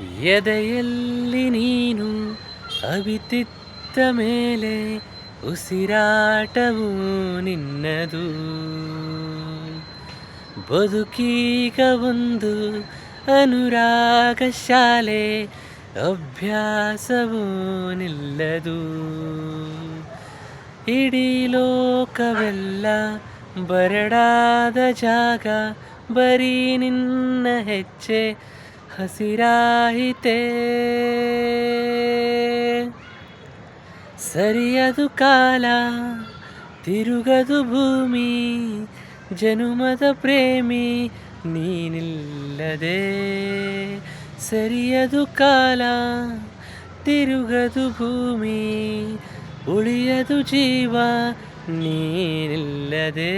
ಎದೆಯಲ್ಲಿ ನೀನು ಅವಿತಿತ್ತ ಮೇಲೆ ಉಸಿರಾಟವು ನಿನ್ನದು. ಬದುಕೀಗ ಒಂದು ಅನುರಾಗ ಶಾಲೆ, ಅಭ್ಯಾಸವೂ ನಿಲ್ಲದು. ಇಡೀ ಲೋಕವೆಲ್ಲ ಬರಡಾದ ಜಾಗ, ಬರೀ ನಿನ್ನ ಹೆಜ್ಜೆ ಹಸಿರಾಯಿತೆ. ಸರಿಯದು ಕಾಲ, ತಿರುಗದು ಭೂಮಿ, ಜನುಮದ ಪ್ರೇಮಿ ನೀನಿಲ್ಲದೆ. ಸರಿಯದು ಕಾಲ, ತಿರುಗದು ಭೂಮಿ, ಉಳಿಯದು ಜೀವ ನೀನಿಲ್ಲದೆ.